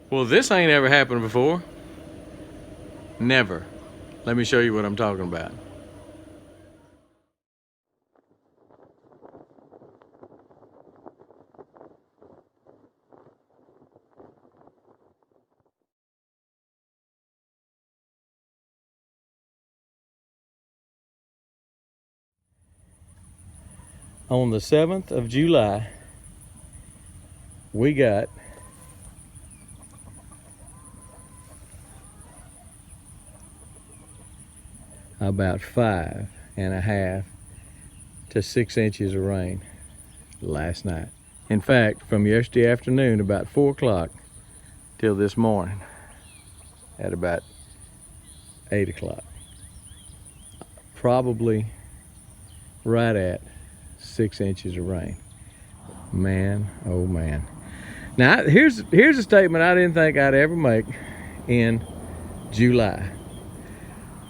Well, this ain't ever happened before. Never. Let me show you what I'm talking about. On the 7th of July, we got about 5.5 to 6 inches of rain last night. In fact, from yesterday afternoon, about 4 o'clock, till this morning, at about 8 o'clock. Probably right at 6 inches of rain. Man, oh man. Now, here's a statement I didn't think I'd ever make in July.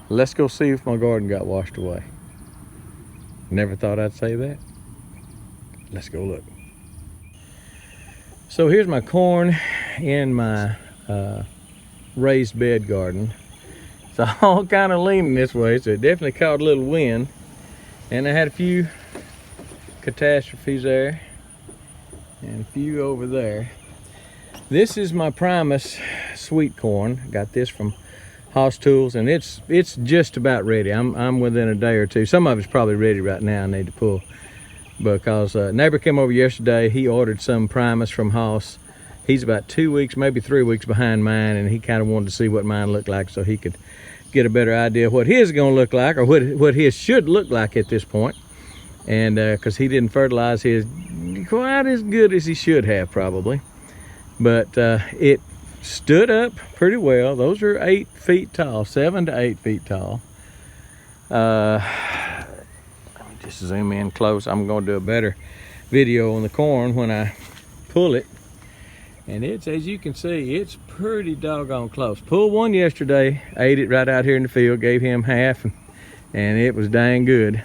Let's go see if my garden got washed away. Never thought I'd say that. Let's go look. So here's my corn in my raised bed garden. It's all kind of leaning this way, so it definitely caught a little wind. And I had a few catastrophes there and a few over there. This is my Primus sweet corn. Got this from Hoss Tools, and it's just about ready. I'm within a day or two. Some of it's probably ready right now. I need to pull, because a neighbor came over yesterday. He ordered some Primus from Hoss. He's about 2 weeks, maybe 3 weeks behind mine, and he kind of wanted to see what mine looked like so he could get a better idea of what his is going to look like, or what his should look like at this point. And because he didn't fertilize his quite as good as he should have, probably. But it stood up pretty well. Those are 8 feet tall, 7 to 8 feet tall. Let me just zoom in close. I'm going to do a better video on the corn when I pull it. And it's, as you can see, it's pretty doggone close. Pulled one yesterday, ate it right out here in the field, gave him half, and it was dang good.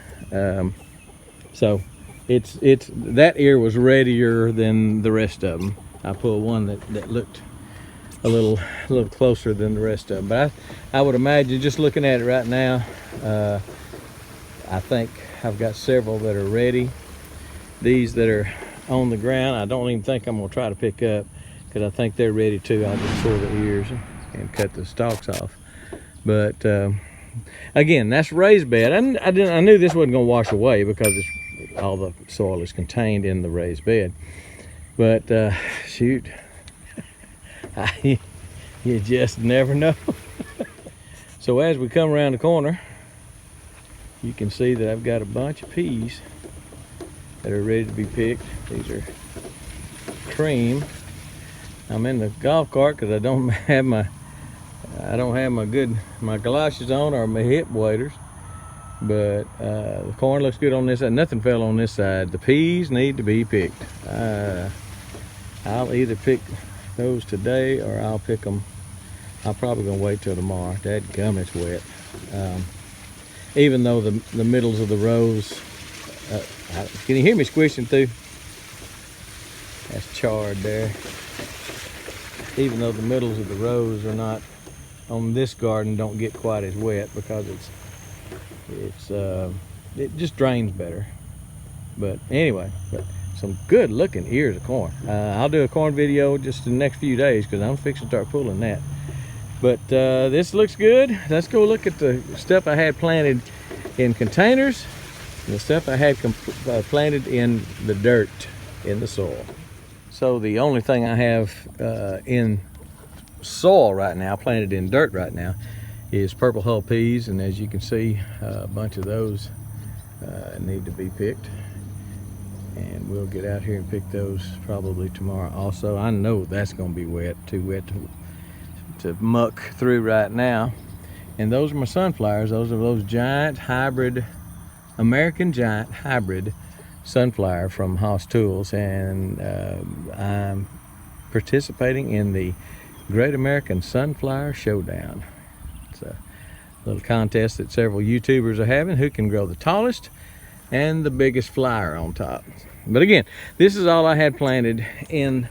So it's that ear was readier than the rest of them. I pulled one that looked a little closer than the rest of them. But I would imagine, just looking at it right now, I think I've got several that are ready. These that are on the ground, I don't even think I'm gonna try to pick up, because I think they're ready too. I'll just pull the ears and cut the stalks off. But again, that's raised bed. I knew this wasn't gonna wash away because all the soil is contained in the raised bed. But shoot, you just never know. So as we come around the corner, you can see that I've got a bunch of peas that are ready to be picked. These are cream. I'm in the golf cart because I don't have my galoshes on, or my hip waders. But the corn looks good on this side. Nothing fell on this side. The peas need to be picked. I'll either pick those today, or I'll pick them. I'm probably gonna wait till tomorrow. Dadgum, it's wet. Even though the middles of the rows, can you hear me squishing through? That's charred there. Even though the middles of the rows are not on this garden, don't get quite as wet, because it just drains better. But anyway, some good looking ears of corn. I'll do a corn video just in the next few days, because I'm fixing to start pulling that. But this looks good. Let's go look at the stuff I had planted in containers, and the stuff I had planted in the dirt, in the soil. So the only thing I have in soil right now, planted in dirt right now, is purple hull peas. And as you can see, a bunch of those need to be picked. And we'll get out here and pick those probably tomorrow also. I know that's going to be wet, too wet to muck through right now. And those are my sunflowers. Those are those giant hybrid, American giant hybrid sunflower from Hoss Tools. And I'm participating in the Great American Sunflower Showdown. It's a little contest that several YouTubers are having, who can grow the tallest and the biggest flower on top. But again, this is all I had planted in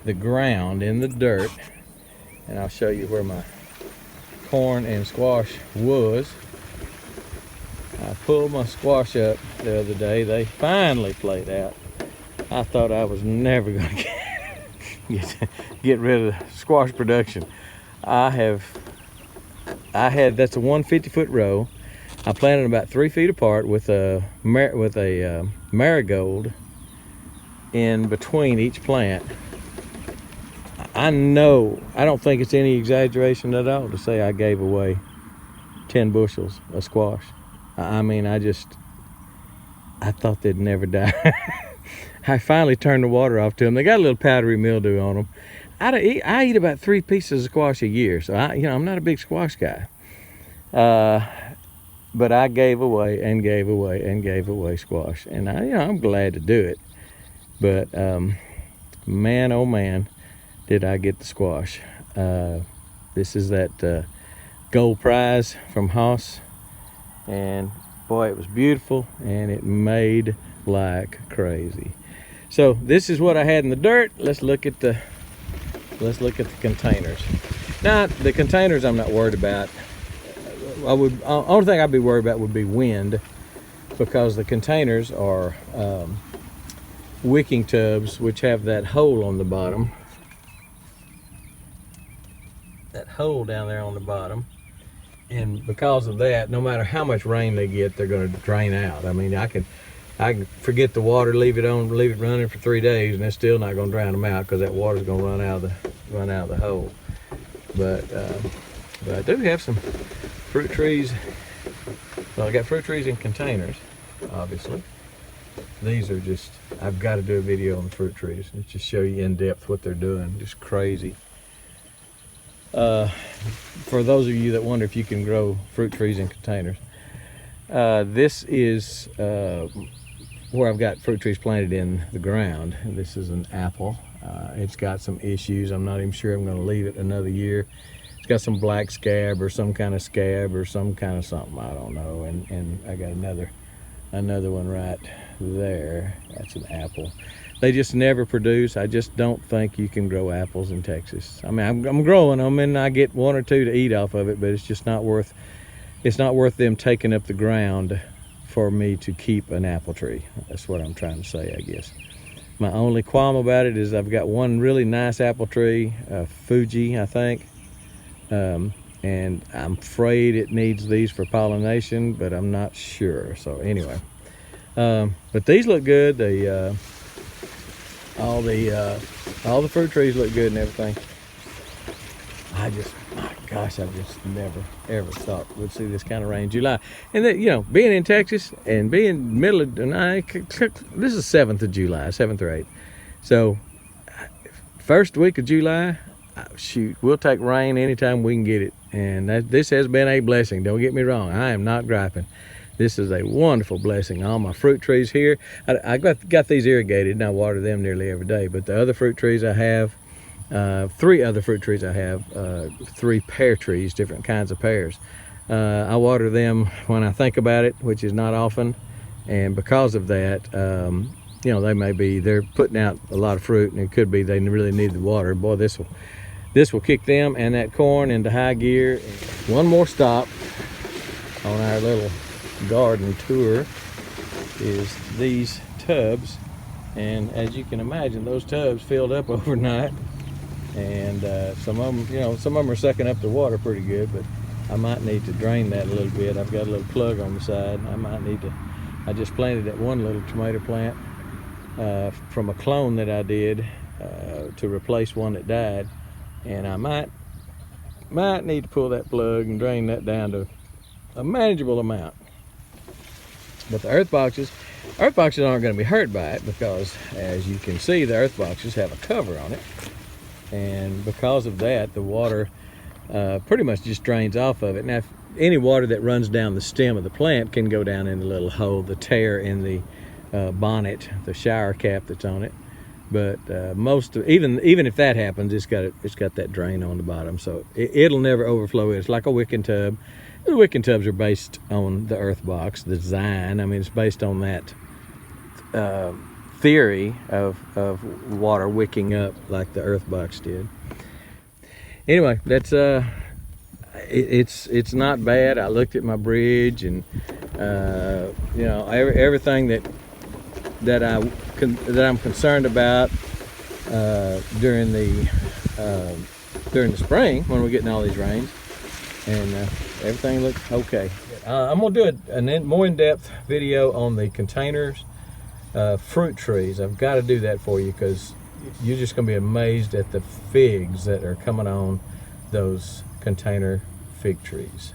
the ground, in the dirt. and I'll show you where my corn and squash was. I pulled my squash up the other day. They finally played out. I thought I was never going to get rid of the squash production. That's a 150-foot row. I planted them about 3 feet apart with a marigold in between each plant. I don't think it's any exaggeration at all to say I gave away 10 bushels of squash. I mean, I thought they'd never die. I finally turned the water off to them. They got a little powdery mildew on them. I eat about 3 pieces of squash a year, so I'm not a big squash guy. But I gave away and gave away and gave away squash, and I'm glad to do it. But man, oh man, did I get the squash. This is that gold prize from Haas, and boy, it was beautiful, and it made like crazy. So this is what I had in the dirt. Let's look at the containers. Now, the containers I'm not worried about. Only thing I'd be worried about would be wind, because the containers are wicking tubs, which have that hole on the bottom. That hole down there on the bottom. And because of that, no matter how much rain they get, they're going to drain out. I mean, I can forget the water, leave it running for 3 days, and it's still not going to drown them out, because that water's going to run out of the hole. But I do have some fruit trees. Well, I got fruit trees in containers, obviously. These are just, I've got to do a video on the fruit trees and just show you in depth what they're doing. Just crazy. For those of you that wonder if you can grow fruit trees in containers, this is where I've got fruit trees planted in the ground. This is an apple. It's got some issues. I'm not even sure I'm going to leave it another year. It's got some black scab or some kind of something, I don't know. And I got another one right there. That's an apple. They just never produce. I just don't think you can grow apples in Texas. I mean, I'm growing them, and I get 1 or 2 to eat off of it, but it's just not worth. It's not worth them taking up the ground for me to keep an apple tree. That's what I'm trying to say, I guess. My only qualm about it is I've got one really nice apple tree, Fuji, I think, and I'm afraid it needs these for pollination, but I'm not sure. So anyway, but these look good. All the fruit trees look good and everything. My gosh, I just never ever thought we'd see this kind of rain in July. And that, being in Texas and being middle of the night, this is 7th of July, 7th or 8th. So first week of July, shoot, we'll take rain anytime we can get it. And this has been a blessing. Don't get me wrong. I am not griping. This is a wonderful blessing. All my fruit trees here, I got these irrigated, and I water them nearly every day. But the other fruit trees I have, 3 other fruit trees I have, 3 pear trees, different kinds of pears. I water them when I think about it, which is not often. And because of that, they're putting out a lot of fruit, and it could be they really need the water. Boy, this will kick them and that corn into high gear. One more stop on our little garden tour is these tubs, and as you can imagine, those tubs filled up overnight, and some of them are sucking up the water pretty good, but I might need to drain that a little bit. I've got a little plug on the side. I just planted that one little tomato plant from a clone that I did to replace one that died, and I might need to pull that plug and drain that down to a manageable amount. But the earth boxes aren't going to be hurt by it, because as you can see, the earth boxes have a cover on it, and because of that, the water pretty much just drains off of it. Now, any water that runs down the stem of the plant can go down in the little hole, the tear in the bonnet, the shower cap that's on it. But even if that happens, it's got that drain on the bottom, so it'll never overflow. It's like a wicking tub. The wicking tubs are based on the earth box design. I mean, it's based on that theory of water wicking up like the earth box did. anyway, that's it's not bad. I looked at my bridge, and you know, everything that I'm concerned about during the spring when we're getting all these rains, and everything looks okay. I'm gonna do a more in-depth video on the containers fruit trees. I've got to do that for you because you're just gonna be amazed at the figs that are coming on those container fig trees.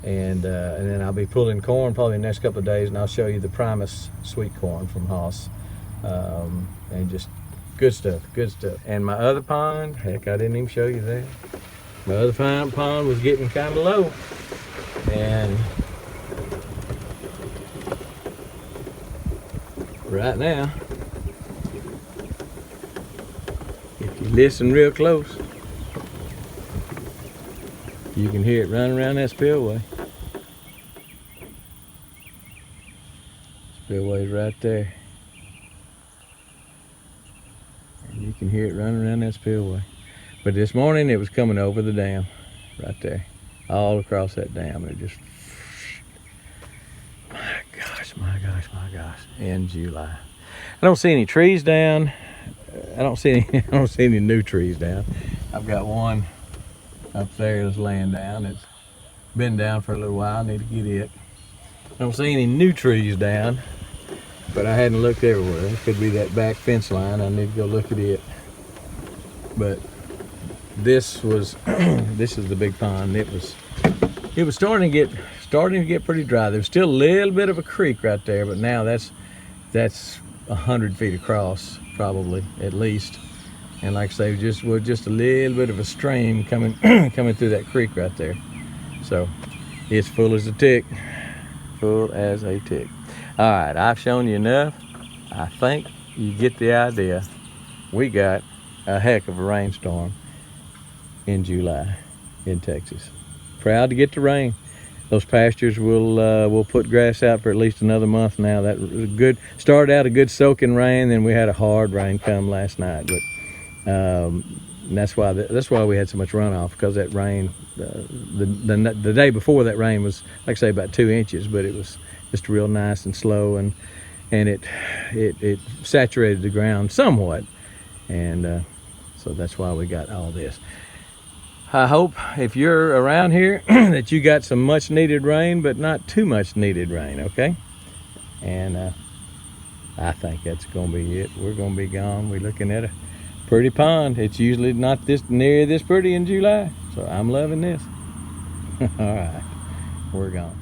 And then I'll be pulling corn probably the next couple of days, and I'll show you the Primus sweet corn from Haas, and just good stuff, good stuff. And my other pond, heck, I didn't even show you that. My other pond was getting kind of low, and right now, if you listen real close, you can hear it running around that spillway. Spillway's right there. And you can hear it running around that spillway. But this morning it was coming over the dam right there. All across that dam. It just, my gosh, my gosh, my gosh. In July. I don't see any trees down. I don't see any new trees down. I've got one up there that's laying down. It's been down for a little while. I need to get it. I don't see any new trees down, but I hadn't looked everywhere. It could be that back fence line. I need to go look at it. But this was this is the big pond. It was starting to get pretty dry. There's still a little bit of a creek right there, but now that's 100 feet across probably at least. And like I say, just a little bit of a stream coming coming through that creek right there. So it's full as a tick. Full as a tick. All right, I've shown you enough. I think you get the idea. We got a heck of a rainstorm in July in Texas. Proud to get the rain. Those pastures will put grass out for at least another month now. That was good. Started out a good soaking rain, then we had a hard rain come last night. But and that's why we had so much runoff, because that rain, the day before that rain was, like I say, about 2 inches, but it was just real nice and slow, and it saturated the ground somewhat, and so that's why we got all this. I hope if you're around here that you got some much needed rain, but not too much needed rain, okay? And I think that's gonna be it. We're gonna be gone. We're looking at a pretty pond. It's usually not near this pretty in July, so I'm loving this. All right, we're gone.